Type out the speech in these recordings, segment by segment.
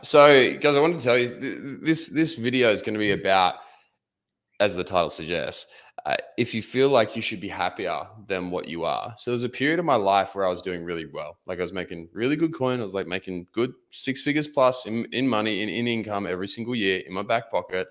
So, guys, I wanted to tell you this video is going to be about, as the title suggests, if you feel like you should be happier than what you are. So there's a period of my life where I was doing really well. Like I was making really good coin. I was like making good 6 figures plus in money, in income every single year in my back pocket.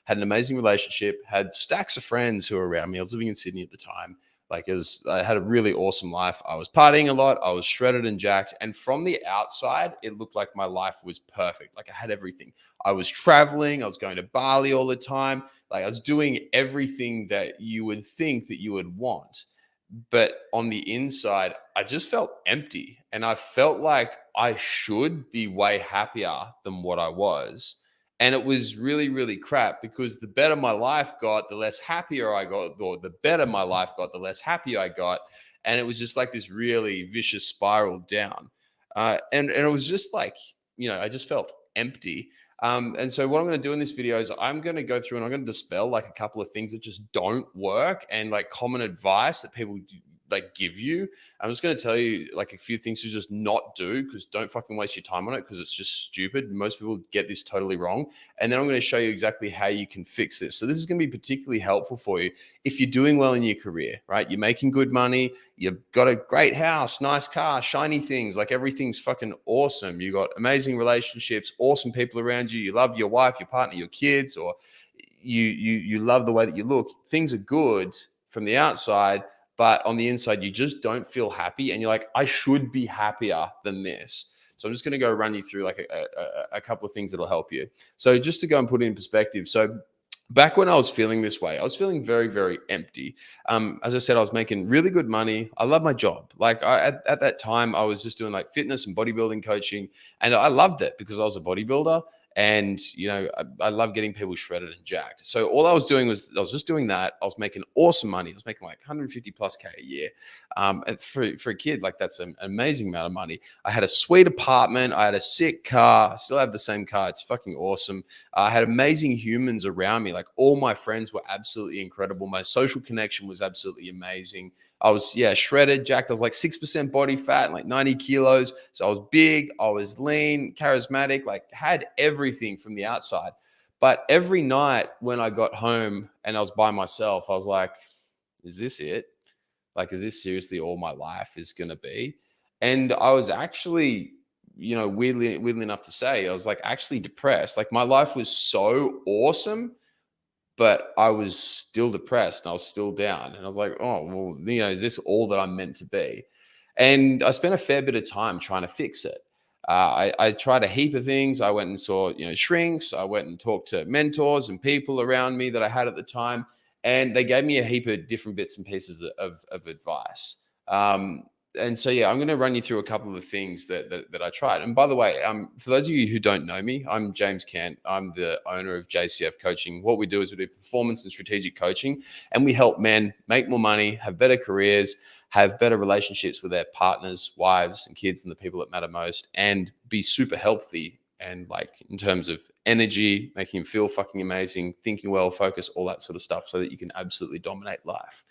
Had an amazing relationship, had stacks of friends who were around me. I was living in Sydney at the time. I had a really awesome life. I was partying a lot. I was shredded and jacked. And from the outside, it looked like my life was perfect. Like I had everything. I was traveling. I was going to Bali all the time. Like I was doing everything that you would think that you would want. But on the inside, I just felt empty. And I felt like I should be way happier than what I was. And it was really, really crap because the better my life got, the less happier I got, or the better my life got, the less happy I got. And it was just like this really vicious spiral down. And it was just like, I just felt empty. And so what I'm going to do in this video is I'm going to go through and I'm going to dispel like a couple of things that just don't work and like common advice that people like give you. I'm just going to tell you like a few things to just not do, because don't fucking waste your time on it, because it's just stupid. Most people get this totally wrong. And then I'm going to show you exactly how you can fix this. So this is going to be particularly helpful for you if you're doing well in your career, right? You're making good money. You've got a great house, nice car, shiny things, like everything's fucking awesome. You got amazing relationships, awesome people around you. You love your wife, your partner, your kids, or you love the way that you look. Things are good from the outside, but on the inside, you just don't feel happy. And you're like, I should be happier than this. So I'm just going to go run you through like a couple of things that'll help you. So just to go and put it in perspective. So back when I was feeling this way, I was feeling very, very empty. As I said, I was making really good money. I love my job. Like at that time, I was just doing like fitness and bodybuilding coaching. And I loved it because I was a bodybuilder. And, I love getting people shredded and jacked. So all I was doing was I was just doing that. I was making awesome money. I was making like 150 plus K a year. And for a kid, like that's an amazing amount of money. I had a sweet apartment. I had a sick car. I still have the same car. It's fucking awesome. I had amazing humans around me. Like all my friends were absolutely incredible. My social connection was absolutely amazing. I was, shredded, jacked. I was like 6% body fat, like 90 kilos. So I was big, I was lean, charismatic, like had everything from the outside. But every night when I got home and I was by myself, I was like, is this it? Like, is this seriously all my life is going to be? And I was actually, weirdly enough to say, I was like actually depressed. Like my life was so awesome, but I was still depressed and I was still down. And I was like, oh, well, is this all that I'm meant to be? And I spent a fair bit of time trying to fix it. I tried a heap of things. I went and saw, shrinks. I went and talked to mentors and people around me that I had at the time. And they gave me a heap of different bits and pieces of advice. And so, I'm going to run you through a couple of the things that I tried. And by the way, for those of you who don't know me, I'm James Kent. I'm the owner of JCF Coaching. What we do is we do performance and strategic coaching, and we help men make more money, have better careers, have better relationships with their partners, wives, and kids, and the people that matter most, and be super healthy. And like in terms of energy, making them feel fucking amazing, thinking well, focus, all that sort of stuff, so that you can absolutely dominate life.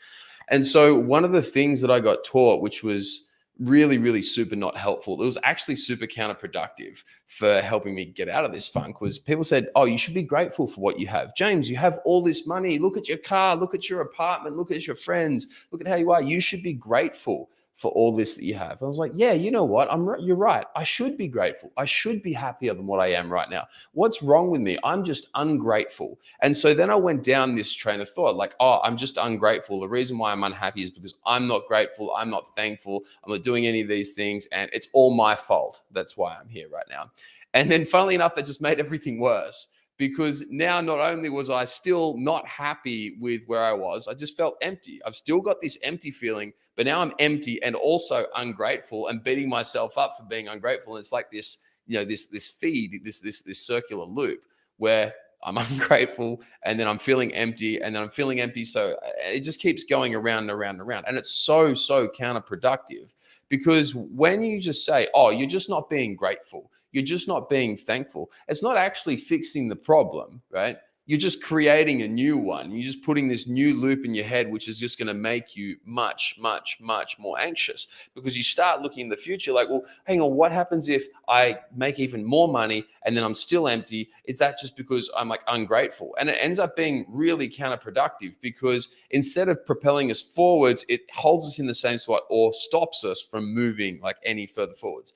And so one of the things that I got taught, which was really, really super not helpful, it was actually super counterproductive for helping me get out of this funk, was people said, oh, you should be grateful for what you have. James, you have all this money. Look at your car, look at your apartment, look at your friends, look at how you are. You should be grateful for all this that you have. I was like, yeah, you know what? You're right. I should be grateful. I should be happier than what I am right now. What's wrong with me? I'm just ungrateful. And so then I went down this train of thought, like, oh, I'm just ungrateful. The reason why I'm unhappy is because I'm not grateful. I'm not thankful. I'm not doing any of these things. And it's all my fault. That's why I'm here right now. And then funnily enough, that just made everything worse. Because now not only was I still not happy with where I was, I just felt empty. I've still got this empty feeling, but now I'm empty and also ungrateful and beating myself up for being ungrateful. And it's like this, this feed, this circular loop where I'm ungrateful and then I'm feeling empty and then I'm feeling empty. So it just keeps going around and around and around. And it's so counterproductive, because when you just say, oh, you're just not being grateful, you're just not being thankful, it's not actually fixing the problem, right? you're just creating a new one. You're just putting this new loop in your head, which is just going to make you much, much, much more anxious, because you start looking in the future like, well, hang on, what happens if I make even more money and then I'm still empty? Is that just because I'm like ungrateful? And it ends up being really counterproductive, because instead of propelling us forwards, it holds us in the same spot or stops us from moving like any further forwards.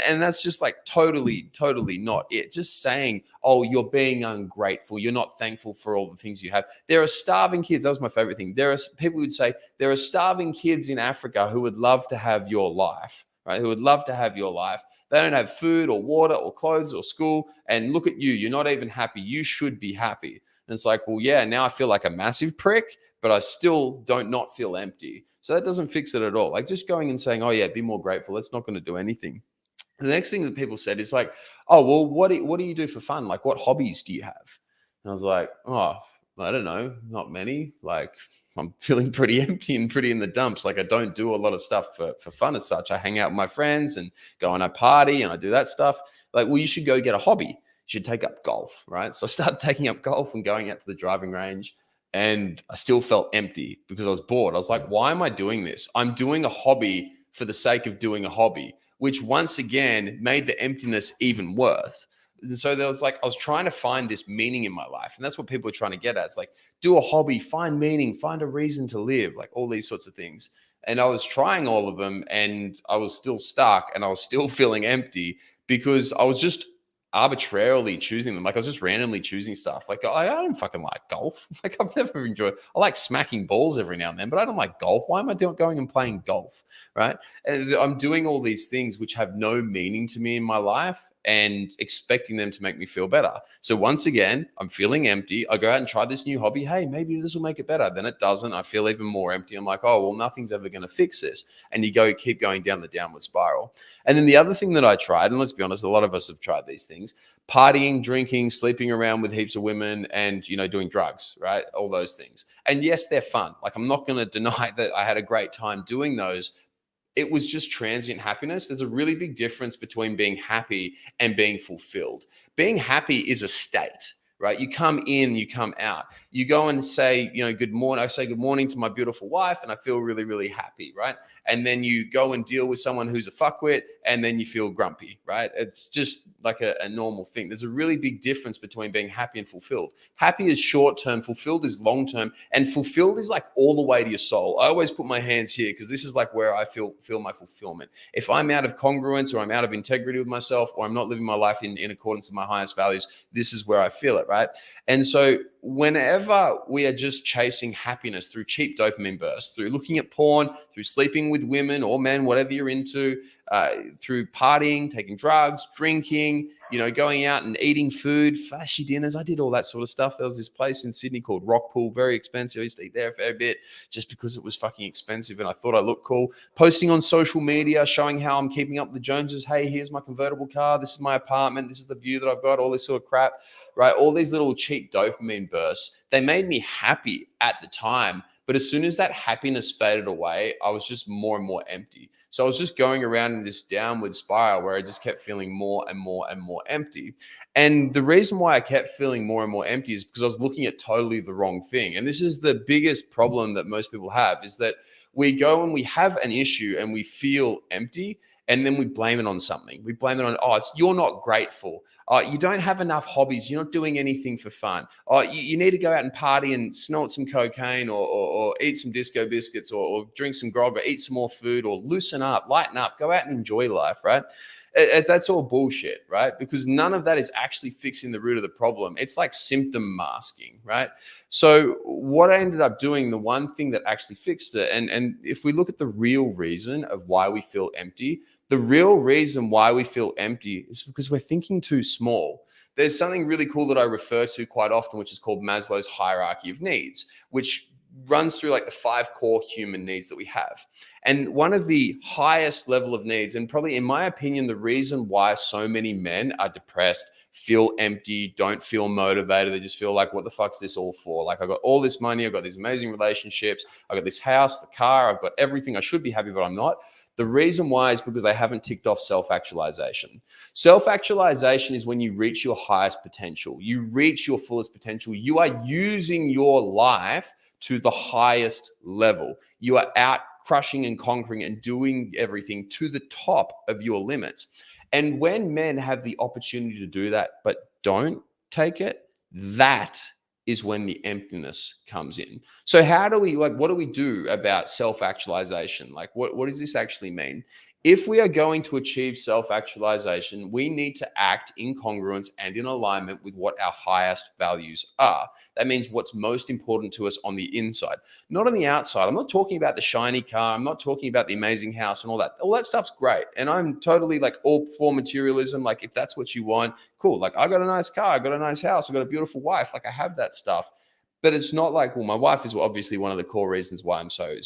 And that's just like totally, totally not it. Just saying, oh, you're being ungrateful, you're not thankful for all the things you have. There are starving kids. That was my favorite thing. There are people who would say there are starving kids in Africa who would love to have your life, right? Who would love to have your life. They don't have food or water or clothes or school. And look at you. You're not even happy. You should be happy. And it's like, well, yeah, now I feel like a massive prick, but I still don't not feel empty. So that doesn't fix it at all. Like just going and saying, oh, yeah, be more grateful. That's not going to do anything. The next thing that people said is like, oh, well, what do you do for fun? Like, what hobbies do you have? And I was like, oh, I don't know, not many. Like, I'm feeling pretty empty and pretty in the dumps. Like, I don't do a lot of stuff for fun as such. I hang out with my friends and go and I party and I do that stuff. Like, well, you should go get a hobby. You should take up golf, right? So I started taking up golf and going out to the driving range. And I still felt empty because I was bored. I was like, why am I doing this? I'm doing a hobby for the sake of doing a hobby, which once again made the emptiness even worse. And so there was like, I was trying to find this meaning in my life. And that's what people are trying to get at. It's like, do a hobby, find meaning, find a reason to live, like all these sorts of things. And I was trying all of them and I was still stuck and I was still feeling empty because I was just arbitrarily choosing them. Like I was just randomly choosing stuff. Like I don't fucking like golf. Like I've never enjoyed. I like smacking balls every now and then, but I don't like golf. Why am I going and playing golf? Right? And I'm doing all these things which have no meaning to me in my life and expecting them to make me feel better. So once again, I'm feeling empty. I go out and try this new hobby. Hey, maybe this will make it better. Then it doesn't. I feel even more empty. I'm like, oh, well, nothing's ever going to fix this. And you keep going down the downward spiral. And then the other thing that I tried, and let's be honest, a lot of us have tried these things: partying, drinking, sleeping around with heaps of women, and doing drugs, right? All those things. And yes, they're fun. Like I'm not going to deny that I had a great time doing those. It was just transient happiness. There's a really big difference between being happy and being fulfilled. Being happy is a state, right? You come in, you come out. You go and say, good morning. I say good morning to my beautiful wife and I feel really, really happy, right? And then you go and deal with someone who's a fuckwit and then you feel grumpy, right? It's just like a normal thing. There's a really big difference between being happy and fulfilled. Happy is short-term, fulfilled is long-term, and fulfilled is like all the way to your soul. I always put my hands here because this is like where I feel my fulfillment. If I'm out of congruence or I'm out of integrity with myself or I'm not living my life in accordance with my highest values, this is where I feel it, right? And so whenever we are just chasing happiness through cheap dopamine bursts, through looking at porn, through sleeping with women or men, whatever you're into, through partying, taking drugs, drinking, going out and eating food, flashy dinners. I did all that sort of stuff. There was this place in Sydney called Rockpool, very expensive. I used to eat there a fair bit just because it was fucking expensive and I thought I looked cool. Posting on social media, showing how I'm keeping up with the Joneses. Hey, here's my convertible car. This is my apartment. This is the view that I've got, all this sort of crap, right? All these little cheap dopamine bursts, they made me happy at the time. But as soon as that happiness faded away, I was just more and more empty. So I was just going around in this downward spiral where I just kept feeling more and more and more empty. And the reason why I kept feeling more and more empty is because I was looking at totally the wrong thing. And this is the biggest problem that most people have, is that we go and we have an issue and we feel empty. And then we blame it on something. We blame it on, you're not grateful. You don't have enough hobbies. You're not doing anything for fun. You need to go out and party and snort some cocaine or eat some disco biscuits or drink some grog or eat some more food or loosen up, lighten up, go out and enjoy life, right? That's all bullshit, right? Because none of that is actually fixing the root of the problem. It's like symptom masking, right? So what I ended up doing, the one thing that actually fixed it, and if we look at the real reason of why we feel empty, the real reason why we feel empty is because we're thinking too small. There's something really cool that I refer to quite often, which is called Maslow's hierarchy of needs, which runs through like the 5 core human needs that we have. And one of the highest level of needs, and probably in my opinion, the reason why so many men are depressed, feel empty, don't feel motivated, they just feel like, what the fuck's this all for? Like, I've got all this money, I've got these amazing relationships, I've got this house, the car, I've got everything. I should be happy, but I'm not. The reason why is because they haven't ticked off self-actualization. Self-actualization is when you reach your highest potential. You reach your fullest potential. You are using your life to the highest level. You are out crushing and conquering and doing everything to the top of your limits. And when men have the opportunity to do that, but don't take it, that is when the emptiness comes in. So how do we, like, what do we do about self-actualization? Like, what does this actually mean? If we are going to achieve self-actualization, we need to act in congruence and in alignment with what our highest values are. That means what's most important to us on the inside, not on the outside. I'm not talking about the shiny car. I'm not talking about the amazing house and all that. All that stuff's great. And I'm totally like all for materialism. Like, if that's what you want, cool. Like, I got a nice car, I got a nice house, I got a beautiful wife. Like, I have that stuff. But it's not like, well, my wife is obviously one of the core reasons why I'm so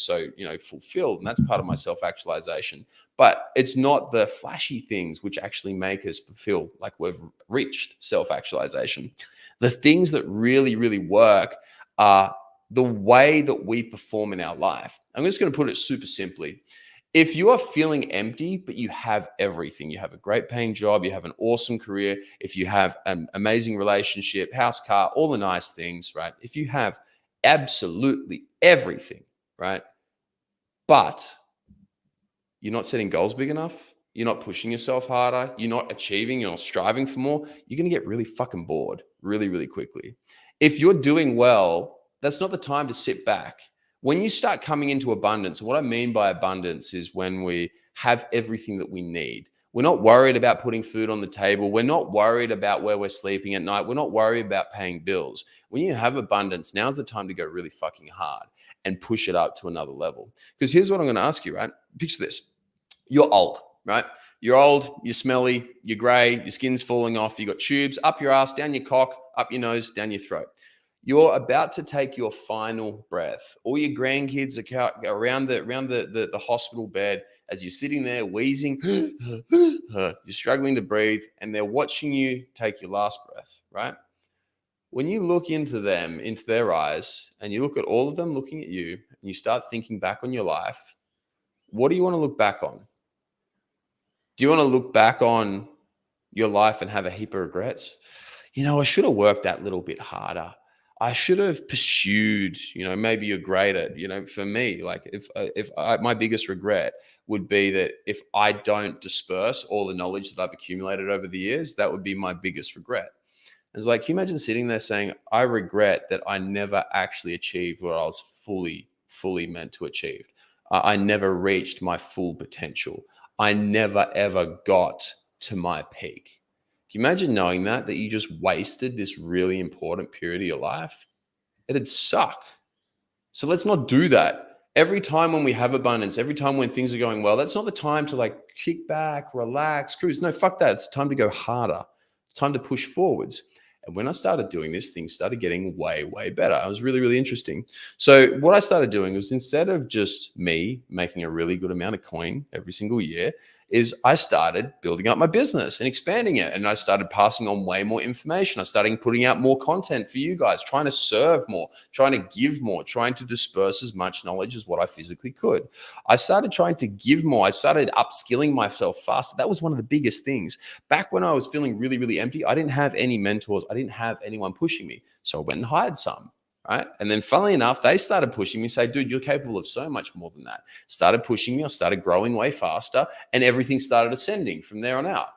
fulfilled, and that's part of my self-actualization. But it's not the flashy things which actually make us feel like we've reached self-actualization. The things that really, really work are the way that we perform in our life. I'm just going to put it super simply. If you are feeling empty, but you have everything, you have a great paying job, you have an awesome career, if you have an amazing relationship, house, car, all the nice things, right? If you have absolutely everything, right? But you're not setting goals big enough, you're not pushing yourself harder, you're not achieving, you're not striving for more, you're going to get really fucking bored really, really quickly. If you're doing well, that's not the time to sit back. When you start coming into abundance, what I mean by abundance is when we have everything that we need. We're not worried about putting food on the table. We're not worried about where we're sleeping at night. We're not worried about paying bills. When you have abundance, now's the time to go really fucking hard and push it up to another level. Because here's what I'm going to ask you, right? Picture this. You're old, right? You're old, you're smelly, you're gray, your skin's falling off, you got tubes up your ass, down your cock, up your nose, down your throat. You're about to take your final breath. All your grandkids are around the hospital bed as you're sitting there wheezing, you're struggling to breathe, and they're watching you take your last breath, right? When you look into them, into their eyes, and you look at all of them looking at you, and you start thinking back on your life, what do you want to look back on? Do you want to look back on your life and have a heap of regrets? I should have worked that little bit harder. I should have pursued, maybe you're great at, for me, like my biggest regret would be that if I don't disperse all the knowledge that I've accumulated over the years, that would be my biggest regret. It's like, can you imagine sitting there saying, I regret that I never actually achieved what I was fully meant to achieve. I never reached my full potential. I never, ever got to my peak. Can you imagine knowing that you just wasted this really important period of your life? It'd suck. So let's not do that. Every time when we have abundance, every time when things are going well, that's not the time to like kick back, relax, cruise. No, fuck that. It's time to go harder. It's time to push forwards. And when I started doing this, things started getting way, way better. It was really, really interesting. So what I started doing was, instead of just me making a really good amount of coin every single year, is I started building up my business and expanding it. And I started passing on way more information. I started putting out more content for you guys, trying to serve more, trying to give more, trying to disperse as much knowledge as what I physically could. I started trying to give more. I started upskilling myself faster. That was one of the biggest things. Back when I was feeling really, really empty, I didn't have any mentors. I didn't have anyone pushing me. So I went and hired some. Right. And then funnily enough, they started pushing me, say, dude, you're capable of so much more than that. Started pushing me. I started growing way faster, and everything started ascending from there on out.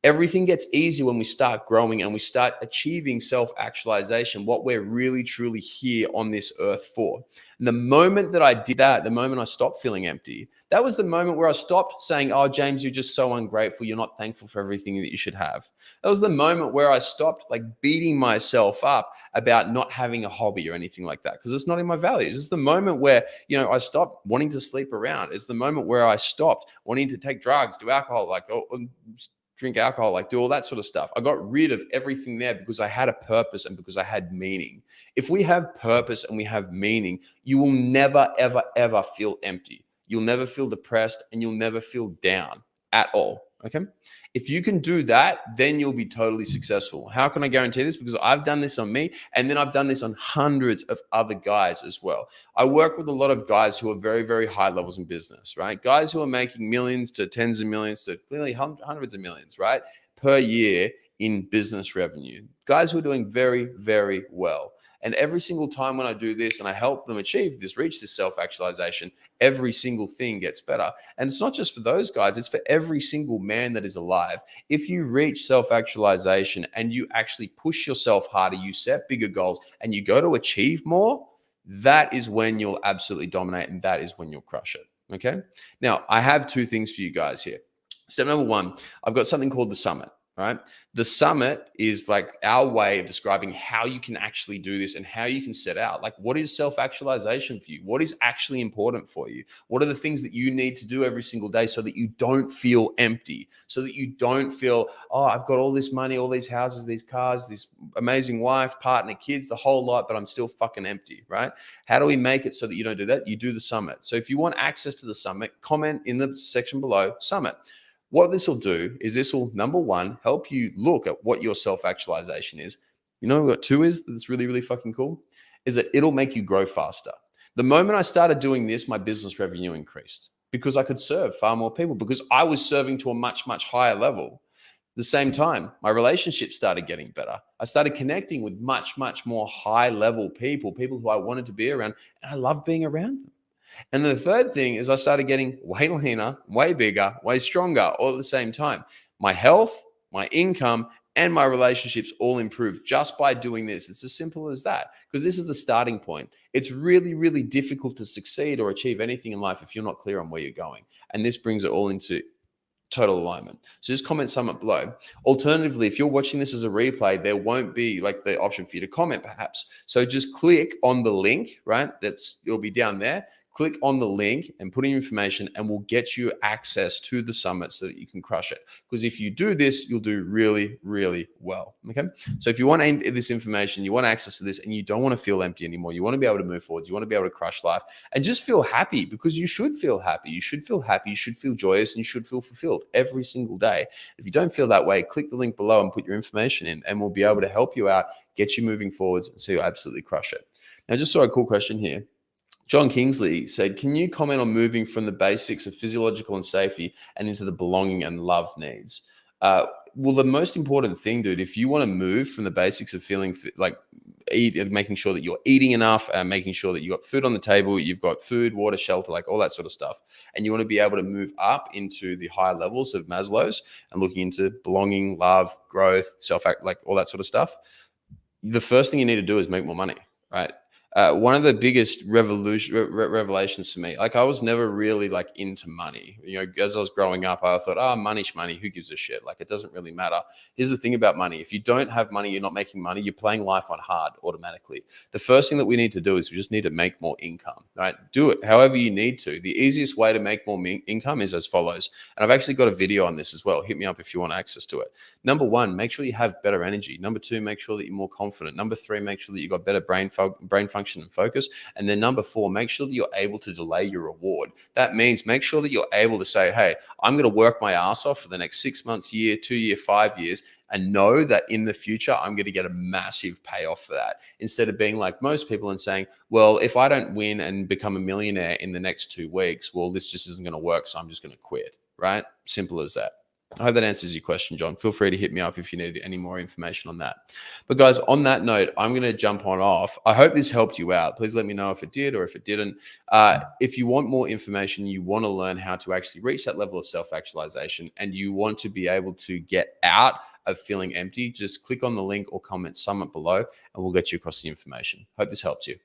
Everything gets easier when we start growing and we start achieving self-actualization, what we're really, truly here on this earth for. And the moment that I did that, the moment I stopped feeling empty, that was the moment where I stopped saying, oh, James, you're just so ungrateful. You're not thankful for everything that you should have. That was the moment where I stopped like beating myself up about not having a hobby or anything like that, because it's not in my values. It's the moment where, I stopped wanting to sleep around. It's the moment where I stopped wanting to take drugs, do alcohol, drink alcohol, like do all that sort of stuff. I got rid of everything there because I had a purpose and because I had meaning. If we have purpose and we have meaning, you will never, ever, ever feel empty. You'll never feel depressed, and you'll never feel down at all. Okay. If you can do that, then you'll be totally successful. How can I guarantee this? Because I've done this on me, and then I've done this on hundreds of other guys as well. I work with a lot of guys who are very, very high levels in business, right? Guys who are making millions to tens of millions to clearly hundreds of millions, right? Per year in business revenue. Guys who are doing very, very well. And every single time when I do this and I help them achieve this, reach this self actualization, every single thing gets better. And it's not just for those guys, it's for every single man that is alive. If you reach self actualization and you actually push yourself harder, you set bigger goals, and you go to achieve more, that is when you'll absolutely dominate, and that is when you'll crush it. Okay. Now, I have two things for you guys here. Step number one, I've got something called the summit. Right. The summit is like our way of describing how you can actually do this and how you can set out. Like, what is self actualization for you? What is actually important for you? What are the things that you need to do every single day so that you don't feel empty, so that you don't feel, oh, I've got all this money, all these houses, these cars, this amazing wife, partner, kids, the whole lot, but I'm still fucking empty. Right. How do we make it so that you don't do that? You do the summit. So if you want access to the summit, comment in the section below summit. What this will do is this will, number one, help you look at what your self-actualization is. You know what two is that's really, really fucking cool? Is that it'll make you grow faster. The moment I started doing this, my business revenue increased because I could serve far more people because I was serving to a much, much higher level. At the same time, my relationships started getting better. I started connecting with much, much more high level people, people who I wanted to be around, and I love being around them. And the third thing is I started getting way leaner, way bigger, way stronger all at the same time. My health, my income, and my relationships all improved just by doing this. It's as simple as that, because this is the starting point. It's really, really difficult to succeed or achieve anything in life if you're not clear on where you're going. And this brings it all into total alignment. So just comment summit below. Alternatively, if you're watching this as a replay, there won't be like the option for you to comment perhaps. So just click on the link, right? It'll be down there. Click on the link and put in information, and we'll get you access to the summit so that you can crush it. Because if you do this, you'll do really, really well. Okay. So if you want this information, you want access to this, and you don't want to feel empty anymore, you want to be able to move forwards, you want to be able to crush life and just feel happy, because you should feel happy. You should feel happy. You should feel joyous, and you should feel fulfilled every single day. If you don't feel that way, click the link below and put your information in, and we'll be able to help you out, get you moving forwards so you absolutely crush it. Now, just saw a cool question here. John Kingsley said, can you comment on moving from the basics of physiological and safety and into the belonging and love needs? Well, the most important thing, dude, if you want to move from the basics of feeling like making sure that you're eating enough, making sure that you've got food on the table, you've got food, water, shelter, like all that sort of stuff, and you want to be able to move up into the higher levels of Maslow's and looking into belonging, love, growth, like all that sort of stuff, the first thing you need to do is make more money, right? One of the biggest revelations for me, like I was never really like into money. You know, as I was growing up, I thought, oh, money's money. Who gives a shit? Like, it doesn't really matter. Here's the thing about money. If you don't have money, you're not making money. You're playing life on hard automatically. The first thing that we need to do is we just need to make more income, right? Do it however you need to. The easiest way to make more income is as follows. And I've actually got a video on this as well. Hit me up if you want access to it. Number one, make sure you have better energy. Number two, make sure that you're more confident. Number three, make sure that you've got better brain function and focus. And then number four, make sure that you're able to delay your reward. That means make sure that you're able to say, hey, I'm going to work my ass off for the next 6 months, year, 2 year, 5 years, and know that in the future, I'm going to get a massive payoff for that. Instead of being like most people and saying, well, if I don't win and become a millionaire in the next 2 weeks, well, this just isn't going to work. So I'm just going to quit, right? Simple as that. I hope that answers your question, John. Feel free to hit me up if you need any more information on that. But guys, on that note, I'm going to jump on off. I hope this helped you out. Please let me know if it did or if it didn't. If you want more information, you want to learn how to actually reach that level of self-actualization, and you want to be able to get out of feeling empty, just click on the link or comment summit below, and we'll get you across the information. Hope this helps you.